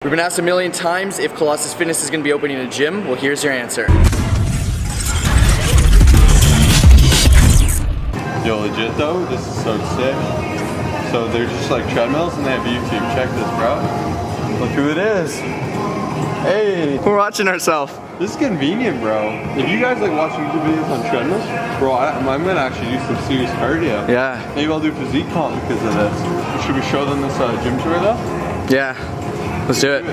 We've been asked a million times if Colossus Fitness is going to be opening a gym. Well, here's your answer. Yo, legit though, this is so sick. So they're just like treadmills and they have YouTube. Check this, bro. Look who it is. Hey. We're watching ourselves. This is convenient, bro. If you guys like watching YouTube videos on treadmills, bro, I'm gonna actually do some serious cardio. Yeah. Maybe I'll do physique comp because of this. Should we show them this gym tour though? Yeah. Let's do it.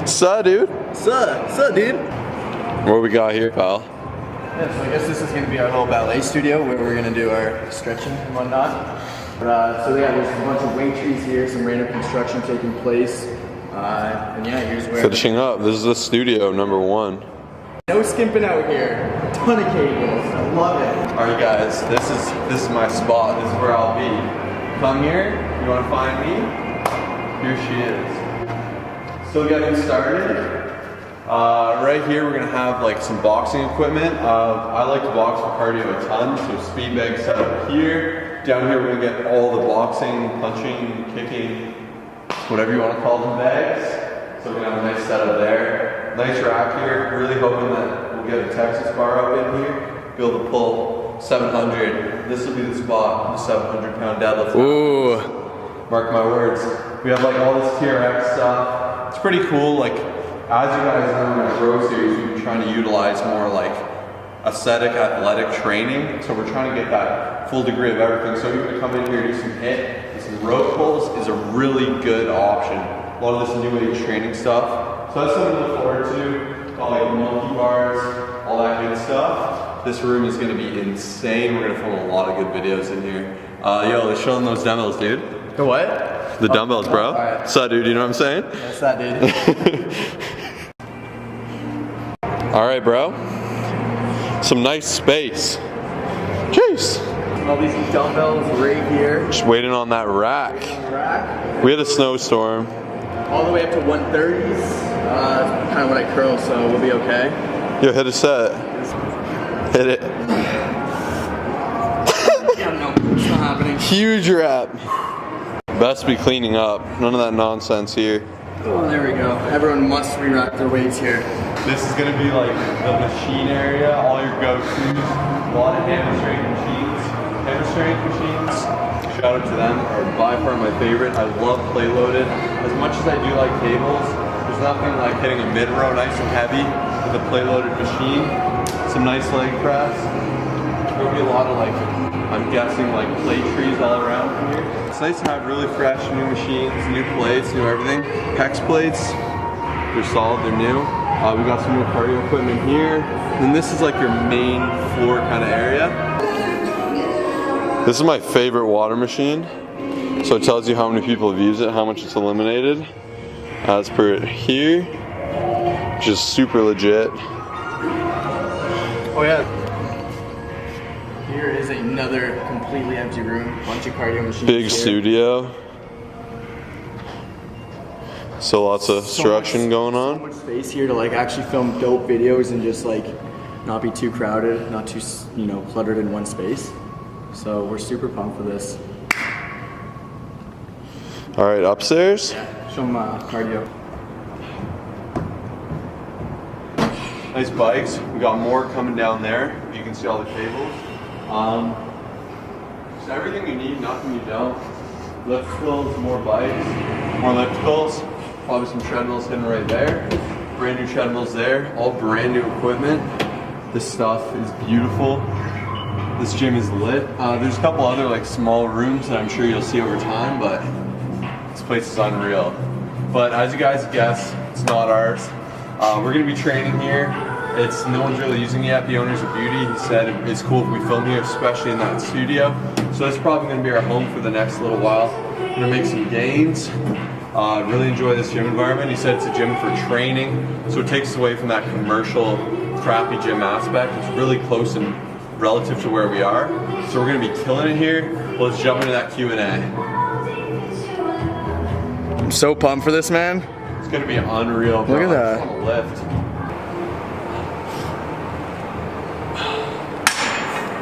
Sup, dude? Sup, dude? What we got here, pal? Yeah, so I guess this is going to be our little ballet studio where we're going to do our stretching and whatnot. So yeah, there's a bunch of weight trees here, some random construction taking place. And yeah, here's where... Finishing up. This is the studio number 1. No skimping out here. A ton of cables. I love it. Alright guys, this is my spot. This is where I'll be. Come here, you wanna find me? Here she is. Still getting started. Right here we're gonna have like some boxing equipment. I like to box for cardio a ton, so speed bag set up here. Down here we're gonna get all the boxing, punching, kicking, whatever you wanna call them bags. So we're gonna have a nice setup there. Nice rack here. Really hoping that we'll get a Texas bar up in here. Be able to pull 700. This will be the spot. The 700-pound deadlift. Ooh. Mark my words. We have like all this TRX stuff. It's pretty cool. Like as you guys know in our Pro series, we've been trying to utilize more like aesthetic, athletic training. So we're trying to get that full degree of everything. So you're gonna come in here and do some HIIT and some rope pulls is a really good option. A lot of this new age training stuff. So that's something to look forward to. Got like monkey bars, all that good stuff. This room is gonna be insane. We're gonna film a lot of good videos in here. Yo, let's show them those dumbbells, dude. The what? The dumbbells, bro. Alright. What's up, dude? You know what I'm saying? That's that, dude. All right, bro. Some nice space. Jeez. All these dumbbells right here. Just waiting on that rack. We had a snowstorm. All the way up to 130s. That's kind of what I curl, so we'll be okay. Yo, hit a set. Hit it. Yeah, no, it's not happening. Huge rep. Best be cleaning up. None of that nonsense here. Oh, there we go. Everyone must re-rack their weights here. This is gonna be like the machine area, all your go-tos. A lot of hammer strength machines. Hammer strength machines, shout out to them, are by far my favorite. I love play loaded. As much as I do like cables, there's nothing like hitting a mid-row nice and heavy with a play loaded machine. Some nice leg press. There'll be a lot of like, I'm guessing like plate trees all around here. It's nice to have really fresh new machines, new plates, new everything. Hex plates, they're solid, they're new. We got some new cardio equipment here. And this is like your main floor kind of area. This is my favorite water machine. So it tells you how many people have used it, how much it's eliminated. As per here, which is super legit. Oh yeah. Here is another completely empty room. Bunch of cardio machines. Big here. studio. So lots of instruction going on. So much space here to like actually film dope videos and just like not be too crowded, not too, you know, cluttered in one space. So we're super pumped for this. All right, upstairs. Yeah, show them cardio. Nice bikes. We got more coming down there. You can see all the cables. Just everything you need, nothing you don't. Lift skills, more bikes, more lift skills. Probably some treadmills hidden right there. Brand new treadmills there. All brand new equipment. This stuff is beautiful. This gym is lit. There's a couple other like small rooms that I'm sure you'll see over time, but this place is unreal. But as you guys guessed, it's not ours. We're gonna be training here. No one's really using it yet. The owner's a beauty. He said it's cool if we film here, especially in that studio. So that's probably gonna be our home for the next little while. We're gonna make some gains. Really enjoy this gym environment. He said it's a gym for training, so it takes us away from that commercial, crappy gym aspect. It's really close and relative to where we are. So we're gonna be killing it here. Well, let's jump into that Q&A. I'm so pumped for this, man. It's gonna be unreal, bro. Look at that. On the lift.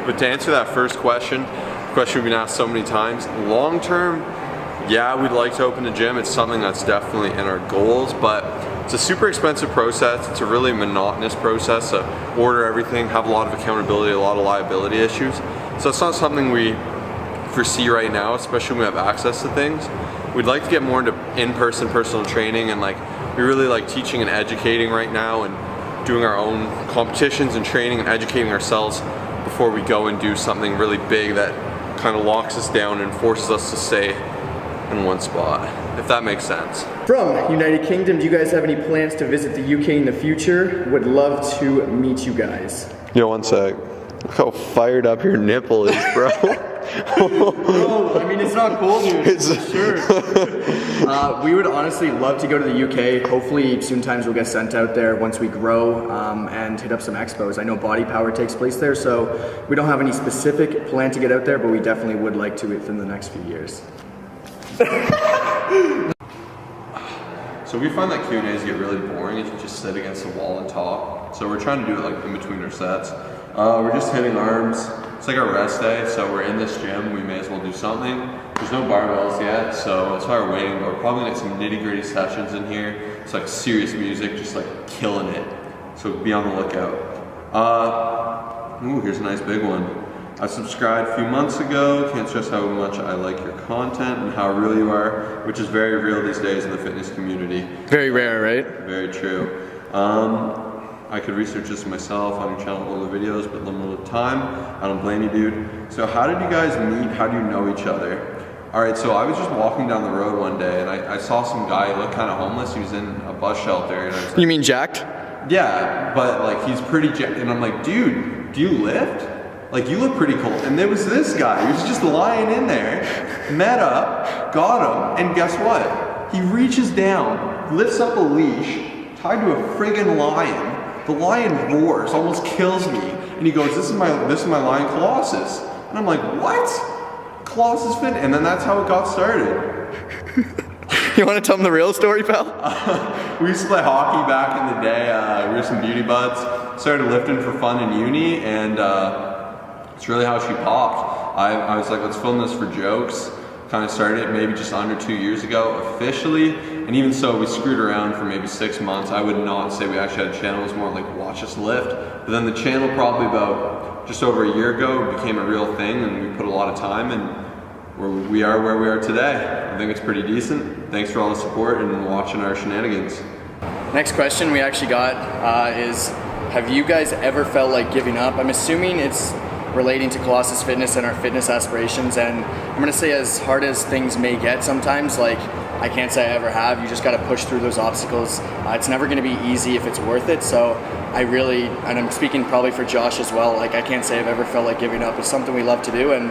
But to answer that first question, the question we've been asked so many times, long term, yeah, we'd like to open a gym. It's something that's definitely in our goals, but it's a super expensive process. It's a really monotonous process to order everything, have a lot of accountability, a lot of liability issues. So it's not something we foresee right now, especially when we have access to things. We'd like to get more into in-person personal training, and like we really like teaching and educating right now and doing our own competitions and training and educating ourselves before we go and do something really big that kind of locks us down and forces us to stay in one spot, if that makes sense. From United Kingdom, do you guys have any plans to visit the UK in the future? Would love to meet you guys. Yo, one sec. Look how fired up your nipple is, bro. Bro, I mean, it's not cold here, for sure. We would honestly love to go to the UK. Hopefully, soon times we'll get sent out there once we grow and hit up some expos. I know Body Power takes place there, so we don't have any specific plan to get out there, but we definitely would like to within the next few years. So we find that Q&As get really boring if you just sit against the wall and talk. So we're trying to do it like in between our sets. We're just hitting arms. It's like our rest day, so we're in this gym. We may as well do something. There's no barbells yet, so that's why we're waiting. But we're probably gonna get some nitty-gritty sessions in here. It's like serious music, just like killing it. So be on the lookout. Ooh, here's a nice big one. I subscribed a few months ago. Can't stress how much I like your content and how real you are, which is very real these days in the fitness community. Very rare, right? Very true. I could research this myself on your channel, all the videos, but limited time. I don't blame you, dude. So how did you guys meet? How do you know each other? All right, so I was just walking down the road one day and I saw some guy look kind of homeless. He was in a bus shelter. And I was like, You mean jacked? yeah, but like he's pretty jacked. And I'm like, dude, do you lift? Like, you look pretty cool. And there was this guy, he was just lying in there, met up, got him, and guess what? He reaches down, lifts up a leash, tied to a friggin' lion. The lion roars, almost kills me. And he goes, this is my lion Colossus. And I'm like, what? Colossus Fit? And then that's how it got started. You want to tell them the real story, pal? We used to play hockey back in the day. We were some beauty buds. Started lifting for fun in uni, and it's really how she popped. I was like, let's film this for jokes. Kind of started it maybe just under 2 years ago officially, and even so we screwed around for maybe 6 months. I would not say we actually had a channel. It was more like watch us lift. But then the channel probably about just over a year ago became a real thing, and we put a lot of time, and we are where we are today. I think it's pretty decent. Thanks for all the support and watching our shenanigans. Next question we actually got is, have you guys ever felt like giving up? I'm assuming it's relating to Colossus Fitness and our fitness aspirations, and I'm gonna say as hard as things may get sometimes, like I can't say I ever have, you just gotta push through those obstacles. It's never gonna be easy if it's worth it, so I really, and I'm speaking probably for Josh as well, like I can't say I've ever felt like giving up. It's something we love to do, and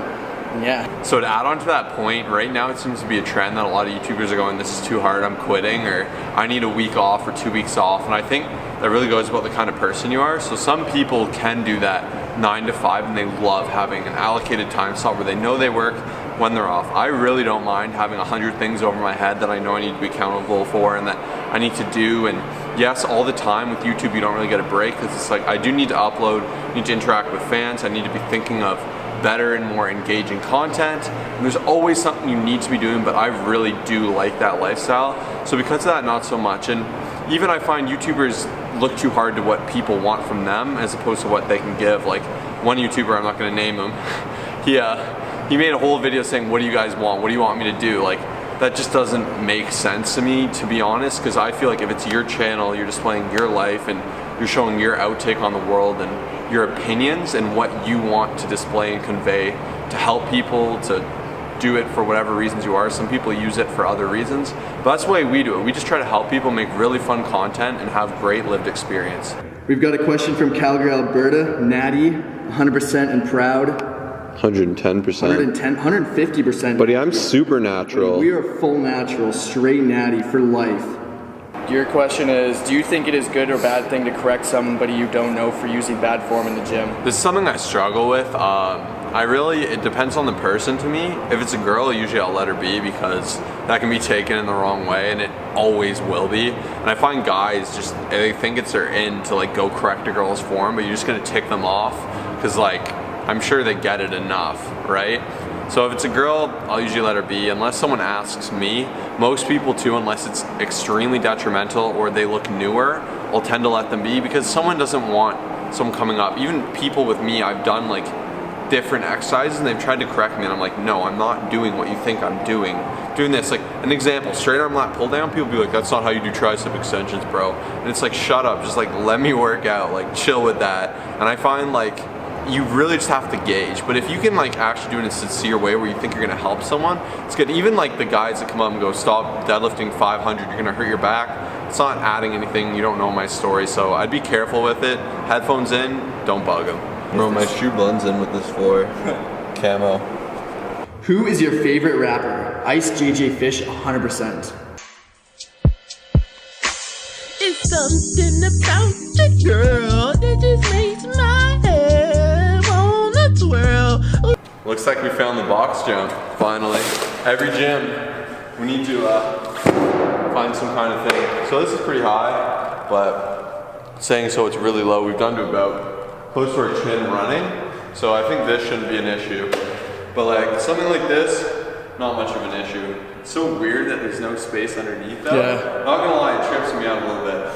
yeah. So to add on to that point, right now it seems to be a trend that a lot of YouTubers are going, this is too hard, I'm quitting, or I need a week off or 2 weeks off, and I think that really goes about the kind of person you are. So some people can do that 9 to 5 and they love having an allocated time slot where they know they work when they're off. I really don't mind having 100 things over my head that I know I need to be accountable for and that I need to do. And yes, all the time with YouTube you don't really get a break because it's like I do need to upload, need to interact with fans, I need to be thinking of better and more engaging content, and there's always something you need to be doing, but I really do like that lifestyle. So because of that, not so much. And even I find YouTubers look too hard to what people want from them as opposed to what they can give. Like one YouTuber, I'm not gonna name him, he made a whole video saying, what do you guys want? What do you want me to do? Like that just doesn't make sense to me, to be honest, because I feel like if it's your channel, you're displaying your life and you're showing your outtake on the world and your opinions and what you want to display and convey to help people, to do it for whatever reasons you are. Some people use it for other reasons, but that's the way we do it. We just try to help people make really fun content and have great lived experience. We've got a question from Calgary, Alberta. Natty, 100% and proud. 110%. 150%. Buddy, I'm super natural. We are full natural, straight natty for life. Your question is, do you think it is good or bad thing to correct somebody you don't know for using bad form in the gym? This is something I struggle with. It depends on the person to me. If it's a girl, usually I'll let her be because that can be taken in the wrong way and it always will be. And I find guys just, they think it's their in to like go correct a girl's form, but you're just gonna tick them off because like I'm sure they get it enough, right? So if it's a girl, I'll usually let her be, unless someone asks me. Most people too, unless it's extremely detrimental or they look newer, I'll tend to let them be, because someone doesn't want someone coming up. Even people with me, I've done like different exercises and they've tried to correct me and I'm like, no, I'm not doing what you think I'm doing. Doing this, like an example, straight arm lat pull down, people be like, that's not how you do tricep extensions, bro. And it's like, shut up, just like let me work out, like chill with that. And I find like, you really just have to gauge. But if you can like actually do it in a sincere way where you think you're gonna help someone, it's good. Even like the guys that come up and go, stop deadlifting 500, you're gonna hurt your back. It's not adding anything, you don't know my story. So I'd be careful with it. Headphones in, don't bug them. Bro, my shoe blends in with this floor. Camo. Who is your favorite rapper? Ice JJ Fish, 100%. It's something about the girl that just makes my head wanna twirl. Looks like we found the box jump, finally. Every gym, we need to find some kind of thing. So this is pretty high, but saying so it's really low. We've done to about close to our chin running, so I think this shouldn't be an issue. But like something like this, not much of an issue. It's so weird that there's no space underneath though. Yeah. Not gonna lie, it trips me out a little bit.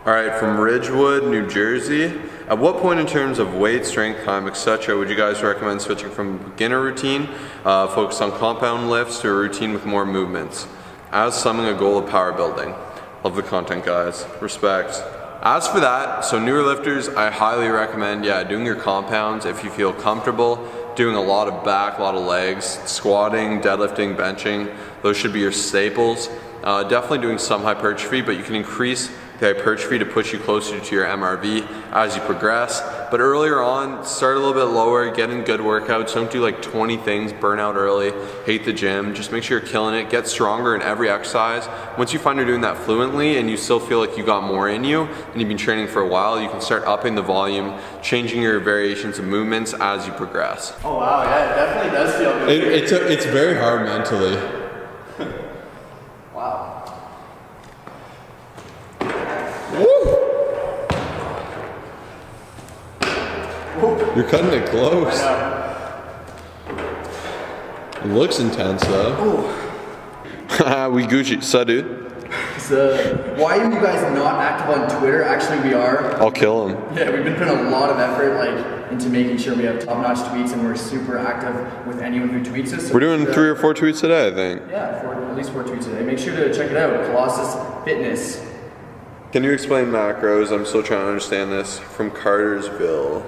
All right, from Ridgewood, New Jersey. At what point in terms of weight, strength, time, etc., would you guys recommend switching from a beginner routine, focused on compound lifts, to a routine with more movements? As summing a goal of power building. Love the content, guys. Respect. As for that, so newer lifters, I highly recommend, doing your compounds if you feel comfortable, doing a lot of back, a lot of legs, squatting, deadlifting, benching. Those should be your staples. Definitely doing some hypertrophy, but you can increase the hypertrophy to push you closer to your MRV as you progress. But earlier on, start a little bit lower, get in good workouts. Don't do like 20 things, burn out early, hate the gym. Just make sure you're killing it, get stronger in every exercise. Once you find you're doing that fluently and you still feel like you got more in you and you've been training for a while, you can start upping the volume, changing your variations of movements as you progress. Oh wow, yeah, it definitely does feel good. It's very hard mentally. Wow. You're cutting it close. It looks intense though. We Gucci. So dude. So, why are you guys not active on Twitter? Actually, we are. I'll kill him. Yeah, we've been putting a lot of effort into making sure we have top-notch tweets, and we're super active with anyone who tweets us. So we're doing 3 or 4 tweets today, I think. Yeah, at least 4 tweets today. Make sure to check it out. Colossus Fitness. Can you explain macros? I'm still trying to understand this. From Cartersville.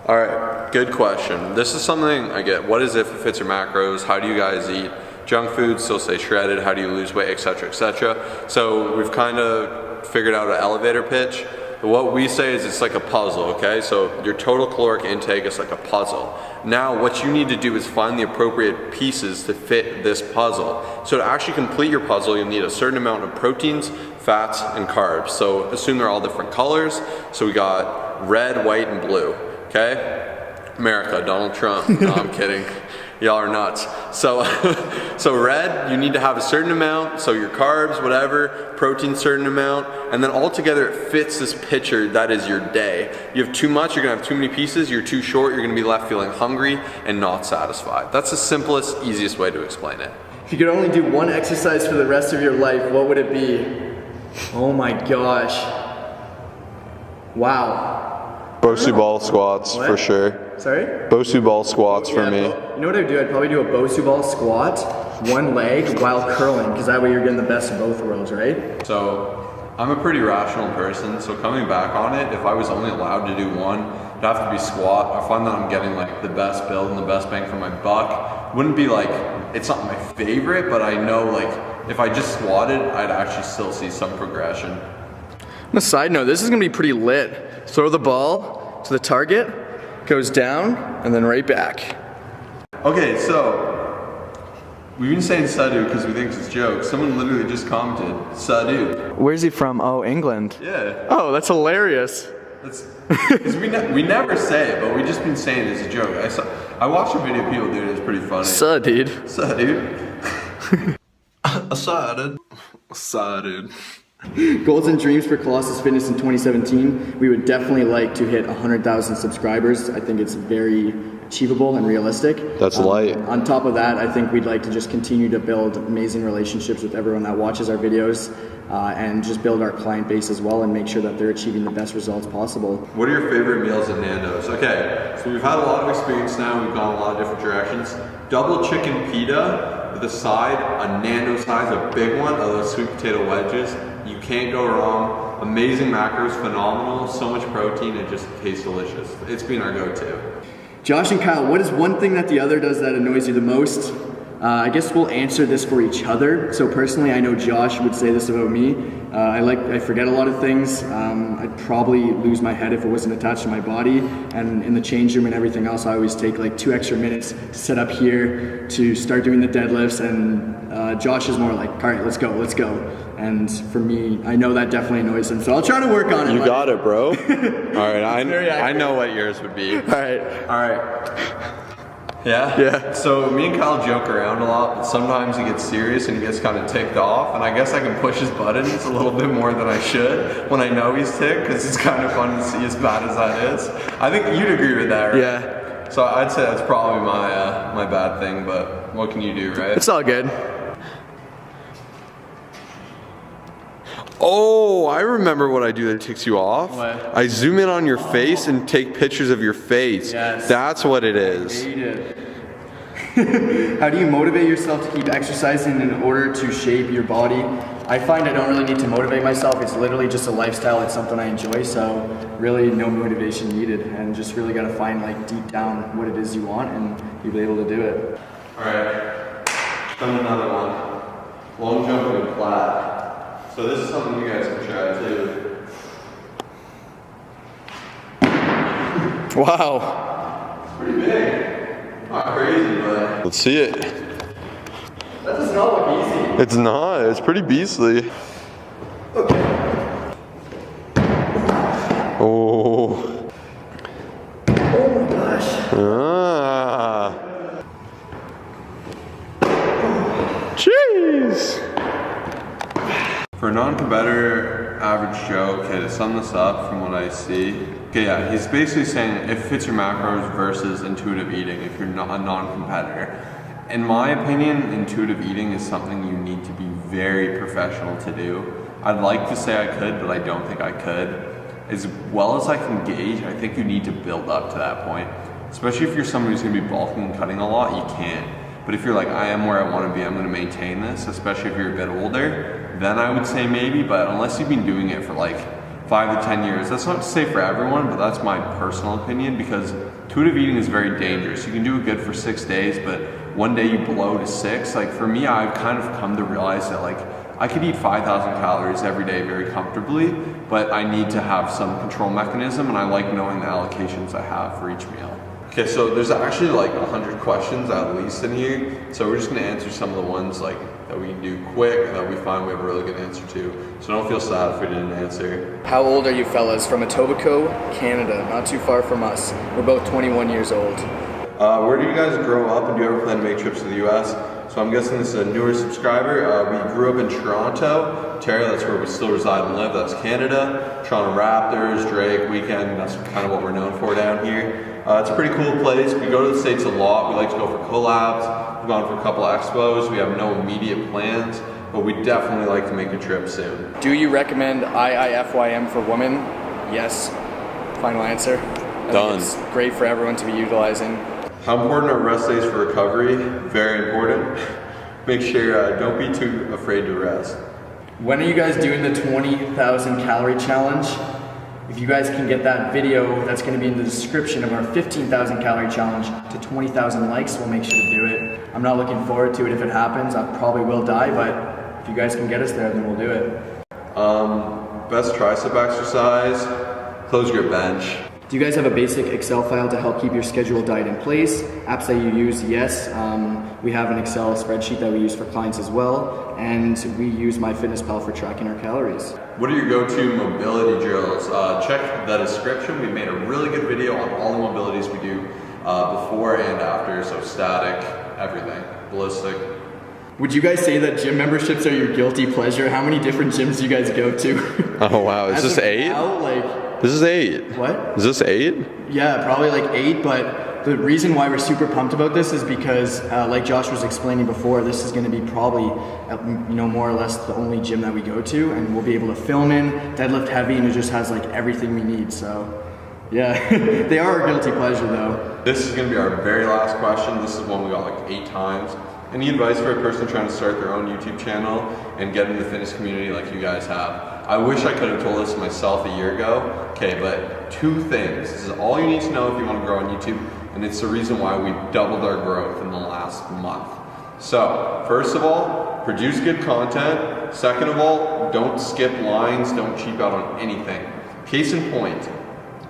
All right, good question. This is something I get. What is if it fits your macros? How do you guys eat? Junk food, still stay shredded? How do you lose weight, etc., etc.? So we've kind of figured out an elevator pitch. What we say is it's like a puzzle, okay? So your total caloric intake is like a puzzle. Now what you need to do is find the appropriate pieces to fit this puzzle. So to actually complete your puzzle, you'll need a certain amount of proteins, fats, and carbs. So assume they're all different colors. So we got red, white, and blue, okay? America, Donald Trump. No, I'm kidding. Y'all are nuts. So red, you need to have a certain amount, so your carbs, whatever, protein, certain amount, and then all together it fits this picture that is your day. You have too much, you're gonna have too many pieces, you're too short, you're gonna be left feeling hungry and not satisfied. That's the simplest, easiest way to explain it. If you could only do one exercise for the rest of your life, what would it be? Oh my gosh. Wow. Bosu ball squats, What? for sure. Sorry? Bosu ball squats for me. You know what I'd do? I'd probably do a Bosu ball squat, one leg while curling, because that way you're getting the best of both worlds, right? So I'm a pretty rational person, so coming back on it, if I was only allowed to do one, it'd have to be squat. I find that I'm getting like the best build and the best bang for my buck. Wouldn't be like, it's not my favorite, but I know like if I just squatted, I'd actually still see some progression. On a side note, this is gonna be pretty lit. Throw the ball to the target, goes down, and then right back. Okay, so we've been saying Sadu because we think it's a joke. Someone literally just commented, Sadu. Where's he from? Oh, England. Yeah. Oh, that's hilarious. That's, 'cause we never say it, but we just been saying it as a joke. I watched a video of people doing it, it's pretty funny. Suh, dude. Suh, dude. I saw it. Goals and dreams for Colossus Fitness in 2017. We would definitely like to hit 100,000 subscribers. I think it's very achievable and realistic. That's light. On top of that, I think we'd like to just continue to build amazing relationships with everyone that watches our videos and just build our client base as well and make sure that they're achieving the best results possible. What are your favorite meals at Nando's? Okay, so we've had a lot of experience now. We've gone a lot of different directions. Double chicken pita with a side, a Nando's size, a big one, of those sweet potato wedges. You can't go wrong. Amazing macros, phenomenal, so much protein, it just tastes delicious. It's been our go-to. Josh and Kyle, what is one thing that the other does that annoys you the most? I guess we'll answer this for each other. So personally, I know Josh would say this about me. I forget a lot of things. I'd probably lose my head if it wasn't attached to my body. And in the change room and everything else, I always take like 2 extra minutes to set up here, to start doing the deadlifts. And Josh is more like, all right, let's go. And for me, I know that definitely annoys him. So I'll try to work on it. You got it, bro. All right, I know what yours would be. All right. Yeah? So me and Kyle joke around a lot, but sometimes he gets serious and he gets kind of ticked off, and I guess I can push his buttons a little bit more than I should when I know he's ticked, because it's kind of fun to see as bad as that is. I think you'd agree with that, right? Yeah. So I'd say that's probably my bad thing, but what can you do, right? It's all good. Oh, I remember what I do that ticks you off. What? I zoom in on your face and take pictures of your face. Yes. That's what it is. Hate it. How do you motivate yourself to keep exercising in order to shape your body? I find I don't really need to motivate myself. It's literally just a lifestyle. It's something I enjoy, so really no motivation needed, and just really got to find like deep down what it is you want, and you'll be able to do it. All right, done another one. Long jump and flat. So this is something you guys can try too. Wow. It's pretty big. Not crazy, but let's see it. That does not look easy. It's not. It's pretty beastly. Okay. Oh. Oh my gosh. Ah. Jeez. For a non-competitor, average Joe, okay, to sum this up from what I see, okay, yeah, he's basically saying it fits your macros versus intuitive eating if you're not a non-competitor. In my opinion, intuitive eating is something you need to be very professional to do. I'd like to say I could, but I don't think I could. As well as I can gauge, I think you need to build up to that point. Especially if you're someone who's gonna be bulking and cutting a lot, you can't. But if you're like, I am where I want to be, I'm going to maintain this, especially if you're a bit older, then I would say maybe, but unless you've been doing it for like 5 to 10 years, that's not to say for everyone, but that's my personal opinion, because intuitive eating is very dangerous. You can do it good for 6 days, but one day you blow to 6. Like for me, I've kind of come to realize that like I could eat 5,000 calories every day very comfortably, but I need to have some control mechanism, and I like knowing the allocations I have for each meal. Okay, so there's actually like 100 questions at least in here, so we're just gonna answer some of the ones like that we can do quick and that we find we have a really good answer to. So don't feel sad if we didn't answer. How old are you fellas? From Etobicoke, Canada, not too far from us. We're both 21 years old. Where do you guys grow up, and do you ever plan to make trips to the US? So I'm guessing this is a newer subscriber. We grew up in Toronto, Ontario, that's where we still reside and live, that's Canada. Toronto Raptors, Drake, Weekend, that's kind of what we're known for down here. It's a pretty cool place. We go to the States a lot. We like to go for collabs. We've gone for a couple of expos. We have no immediate plans, but we definitely like to make a trip soon. Do you recommend IIFYM for women? Yes. Final answer. I Done. think it's great for everyone to be utilizing. How important are rest days for recovery? Very important. Make sure don't be too afraid to rest. When are you guys doing the 20,000 calorie challenge? If you guys can get that video, that's going to be in the description of our 15,000 calorie challenge to 20,000 likes, we'll make sure to do it. I'm not looking forward to it if it happens. I probably will die, but if you guys can get us there, then we'll do it. Best tricep exercise, close grip bench. Do you guys have a basic Excel file to help keep your schedule diet in place? Apps that you use, yes. We have an Excel spreadsheet that we use for clients as well, and we use MyFitnessPal for tracking our calories. What are your go-to mobility drills? Check the description. We made a really good video on all the mobilities we do before and after, so static, everything, ballistic. Would you guys say that gym memberships are your guilty pleasure? How many different gyms do you guys go to? Oh wow, is this 8? This is 8. What? Is this 8? Yeah, probably like 8, but the reason why we're super pumped about this is because, like Josh was explaining before, this is going to be probably, more or less the only gym that we go to, and we'll be able to film in, deadlift heavy, and it just has like everything we need. So, yeah, they are our guilty pleasure though. This is going to be our very last question. This is one we got like 8 times. Any advice for a person trying to start their own YouTube channel and get into the fitness community like you guys have? I wish I could have told this myself a year ago. Okay, but 2 things. This is all you need to know if you want to grow on YouTube, and it's the reason why we doubled our growth in the last month. So, first of all, produce good content. Second of all, don't skip lines, don't cheap out on anything. Case in point,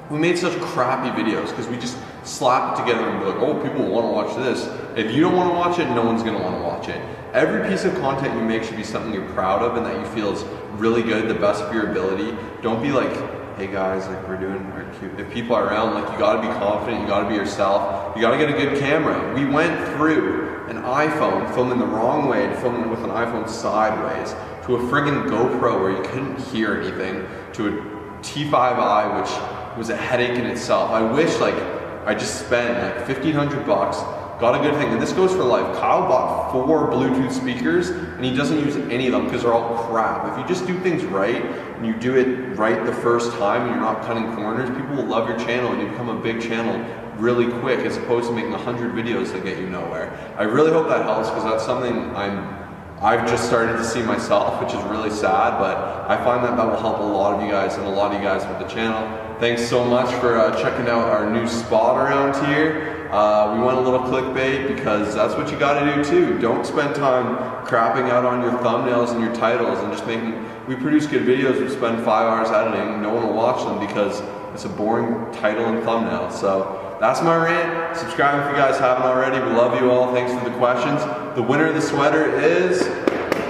we made such crappy videos because we just slap it together and be like, oh, people want to watch this. If you don't want to watch it, no one's going to want to watch it. Every piece of content you make should be something you're proud of and that you feel is really good, the best of your ability. Don't be like, hey guys, like we're doing our cute. If people are around, like you got to be confident, you got to be yourself, you got to get a good camera. We went through an iPhone filming the wrong way to filming with an iPhone sideways to a friggin' GoPro where you couldn't hear anything to a T5i, which was a headache in itself. I wish I just spent like $1,500, got a good thing, and this goes for life. Kyle bought 4 Bluetooth speakers and he doesn't use any of them because they're all crap. If you just do things right and you do it right the first time and you're not cutting corners, people will love your channel and you become a big channel really quick as opposed to making 100 videos that get you nowhere. I really hope that helps because that's something I've just started to see myself, which is really sad, but I find that will help a lot of you guys and a lot of you guys with the channel. Thanks so much for checking out our new spot around here. We went a little clickbait because that's what you gotta do too. Don't spend time crapping out on your thumbnails and your titles and just we produce good videos, we spend 5 hours editing, no one will watch them because it's a boring title and thumbnail. So that's my rant. Subscribe if you guys haven't already. We love you all. Thanks for the questions. The winner of the sweater is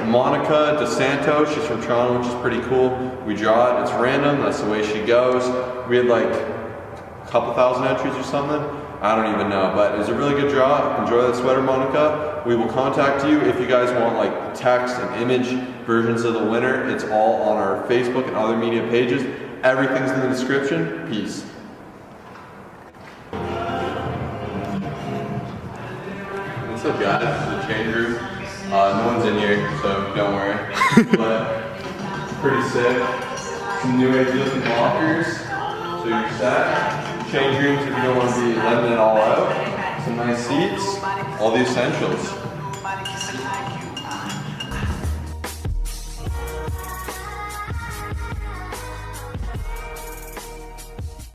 Monica DeSanto. She's from Toronto, which is pretty cool. We draw it. It's random. That's the way she goes. We had like a couple thousand entries or something. I don't even know, but it was a really good draw. Enjoy that sweater, Monica. We will contact you if you guys want like text and image versions of the winner. It's all on our Facebook and other media pages. Everything's in the description. Peace. What's up, guys? This is the change room. No one's in here, so don't worry. But pretty sick. Some new age looking lockers. So you're set. Change rooms if you don't want to be letting it all out. Some nice seats. All the essentials.